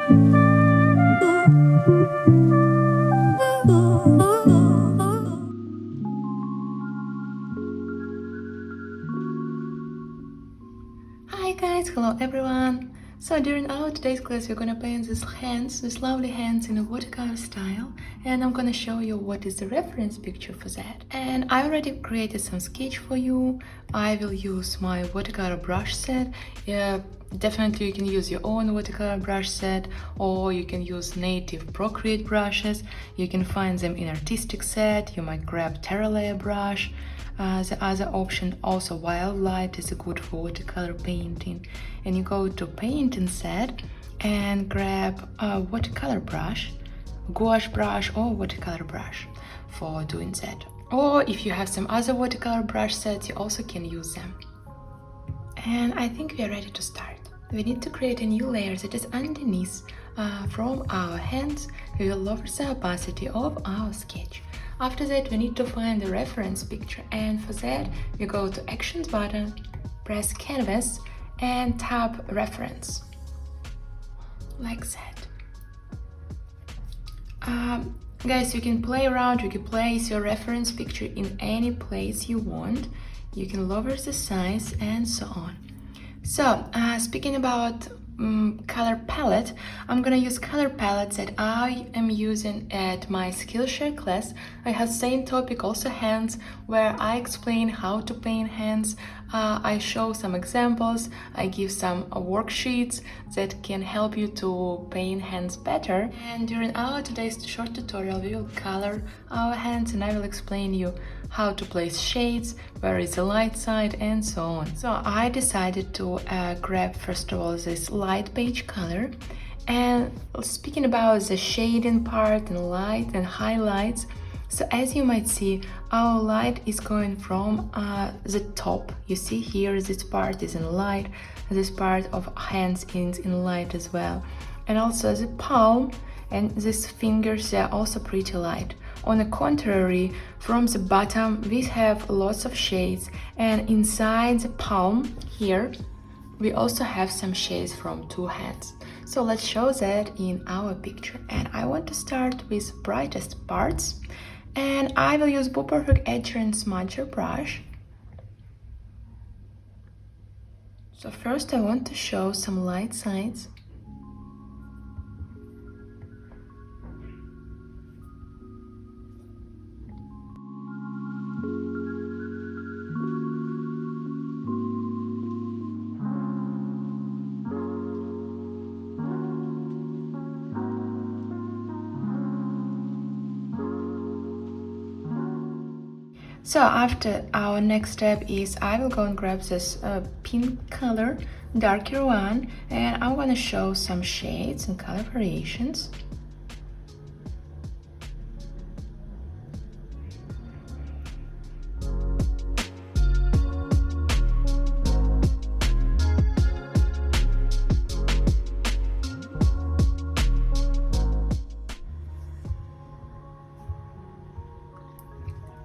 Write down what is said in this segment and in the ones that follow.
Hi guys, hello everyone! So during our today's class we're gonna paint these lovely hands in a watercolor style, and I'm gonna show you what is the reference picture for that. And I already created some sketch for you. I will use my watercolor brush set. Definitely you can use your own watercolor brush set, or you can use native Procreate brushes. You can find them in artistic set. You might grab Terra layer brush. The other option, also Wildlight, is good for watercolor painting. And you go to painting set and grab a watercolor brush, gouache brush or watercolor brush for doing that. Or if you have some other watercolor brush sets, you also can use them. And I think we are ready to start. We need to create a new layer that is underneath. From our hands, we will lower the opacity of our sketch. After that, we need to find the reference picture, and for that, we go to Actions button, press Canvas, and tap Reference, like that. Guys, you can play around, you can place your reference picture in any place you want. You can lower the size and so on. So, speaking about color palette, I'm gonna use color palettes that I am using at my Skillshare class. I have same topic, also hands, where I explain how to paint hands. I show some examples, I give some worksheets that can help you to paint hands better. And during our today's short tutorial, we will color our hands and I will explain you how to place shades, where is the light side, and so on. So I decided to grab first of all this light beige color. And speaking about the shading part and light and highlights, so as you might see, our light is going from the top. You see here, this part is in light, this part of hands is in light as well. And also the palm and these fingers, they are also pretty light. On the contrary, from the bottom we have lots of shades, and inside the palm here we also have some shades from two hands. So let's show that in our picture. And I want to start with brightest parts, and I will use BluePerfect Etcher and Smudger brush. So first I want to show some light sides. So after, our next step is I will go and grab this pink color, darker one, and I'm gonna show some shades and color variations.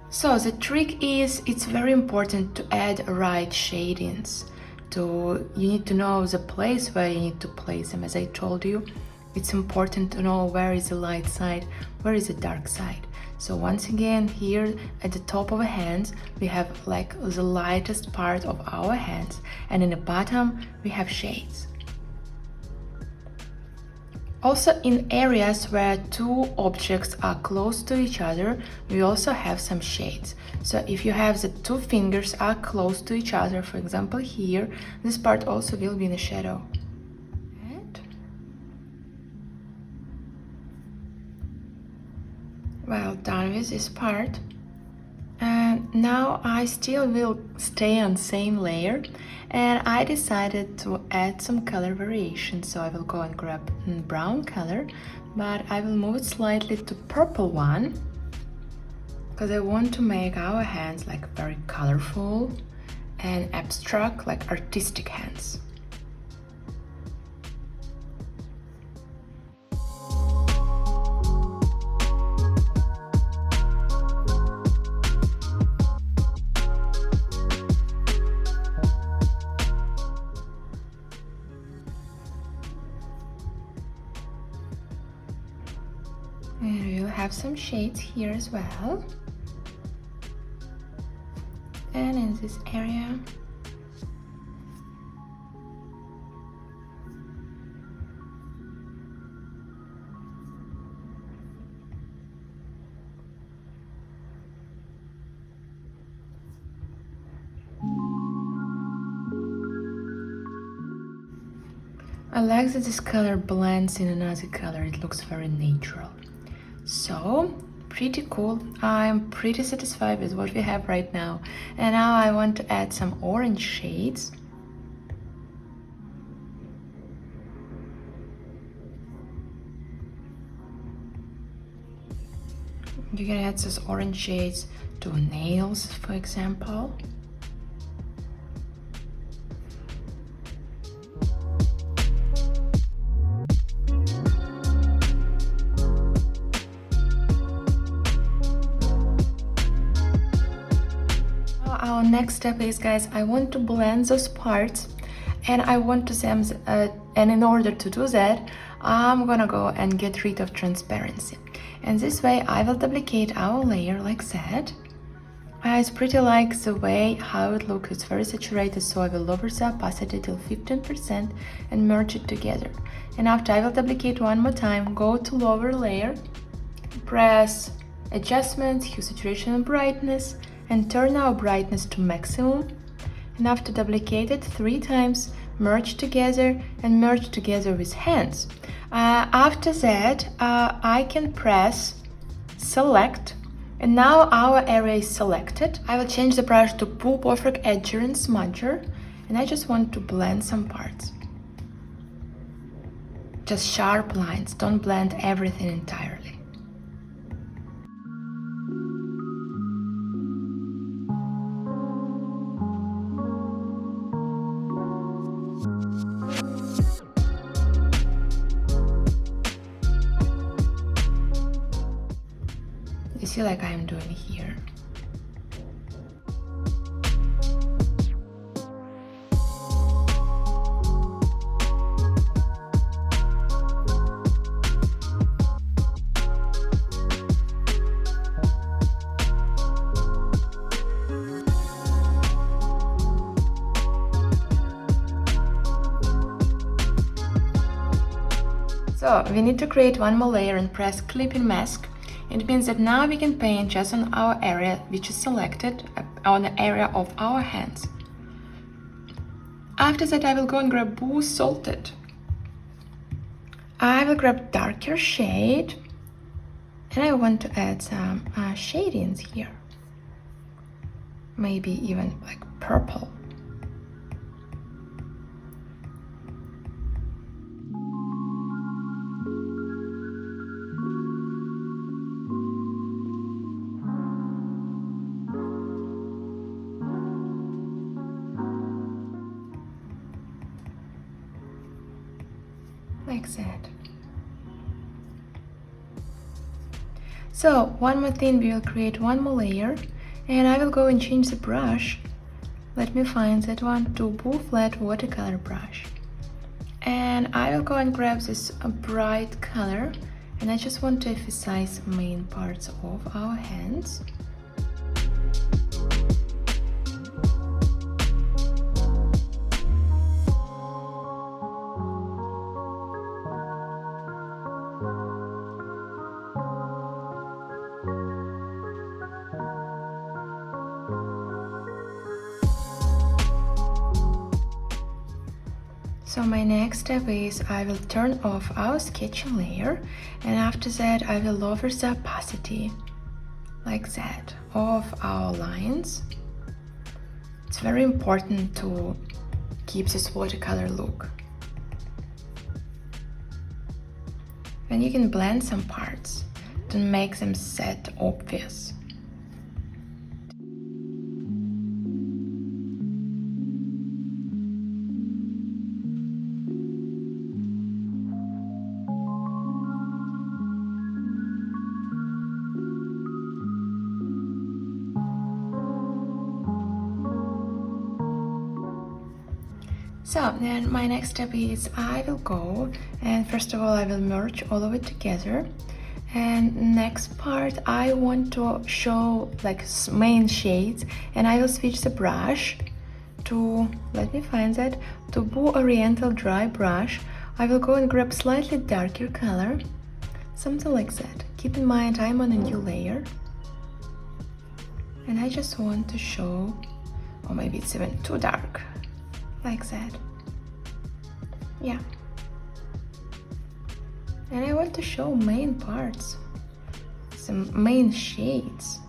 So the trick is, it's very important to add right shadings. You need to know the place where you need to place them. As I told you, it's important to know where is the light side, where is the dark side. So once again, here at the top of the hands, we have like the lightest part of our hands, and in the bottom we have shades. Also, in areas where two objects are close to each other, we also have some shades. So if you have the two fingers are close to each other, for example here, this part also will be in the shadow. Well done with this part. And now I still will stay on same layer, and I decided to add some color variation. So I will go and grab brown color, but I will move it slightly to purple one, because I want to make our hands like very colorful and abstract, like artistic hands. And we'll have some shades here as well. And in this area. I like that this color blends in another color, it looks very natural. So, pretty cool. I'm pretty satisfied with what we have right now. And now I want to add some orange shades. You can add those orange shades to nails, for example. Our next step is, guys, I want to blend those parts and I want to them, and in order to do that, I'm gonna go and get rid of transparency. And this way I will duplicate our layer like that. It's pretty like the way how it looks, it's very saturated, so I will lower the opacity till 15% and merge it together. And after I will duplicate one more time, go to lower layer, press adjustment, hue, saturation and brightness, and turn our brightness to maximum. And after duplicate it 3 times, merge together and merge together with hands. After that, I can press select, and now our area is selected. I will change the brush to Pull Perfect Edger and Smudger, and I just want to blend some parts. Just sharp lines, don't blend everything entirely. You see, like I'm doing here. So we need to create one more layer and press Clipping Mask. It means that now we can paint just on our area which is selected, on the area of our hands. After that I will go and grab Boost Salted. I will grab darker shade and I want to add some shadings here. Maybe even like purple. Like that. So one more thing, we will create one more layer and I will go and change the brush. Let me find that one, to Blue Flat Watercolor brush. And I will go and grab this bright color and I just want to emphasize main parts of our hands. So my next step is I will turn off our sketching layer and after that I will lower the opacity like that of our lines. It's very important to keep this watercolor look. And you can blend some parts to make them set obvious. So then my next step is I will go and first of all I will merge all of it together And next part, I want to show like main shades, and I will switch the brush to, let me find that, to Blue Oriental Dry Brush. I will go and grab slightly darker color, something like that. Keep in mind I'm on a new layer, and I just want to show, or maybe it's even too dark, like that. Yeah. And I want to show main parts, some main shades.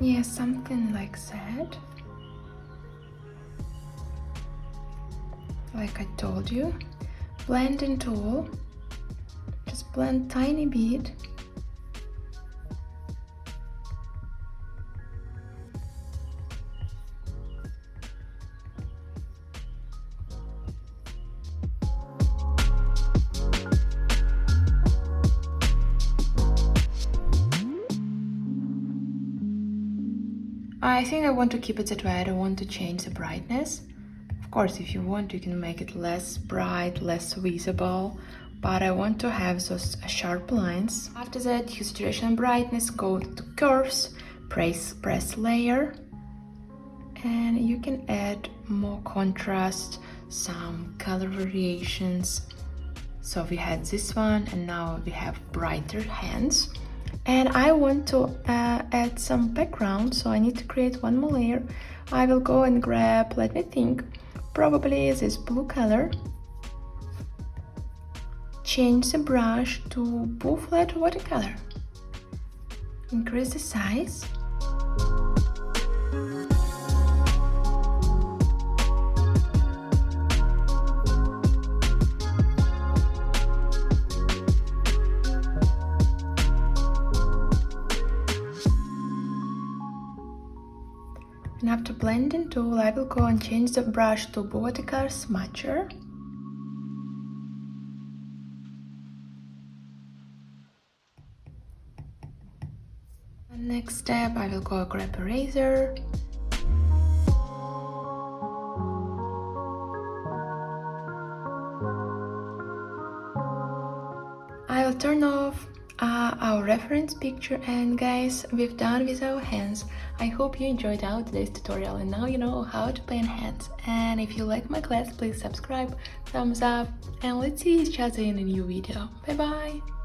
Yeah, something like that. Like I told you, blending tool, just blend tiny bit. I think I want to keep it that way. I don't want to change the brightness. Of course, if you want, you can make it less bright, less visible, but I want to have those sharp lines. After that, use saturation and brightness, go to curves, press layer, and you can add more contrast, some color variations. So we had this one, and now we have brighter hands. And I want to add some background, so I need to create one more layer. I will go and grab, let me think, probably this blue color. Change the brush to Blue Flat Watercolor. Increase the size. And after blending tool, I will go and change the brush to Watercolor Smudger. And next step, I will go grab eraser. I will turn off our reference picture, and guys, we've done with our hands. I hope you enjoyed our today's tutorial, and now you know how to paint hands. And if you like my class, please subscribe, thumbs up, and let's see each other in a new video. Bye bye!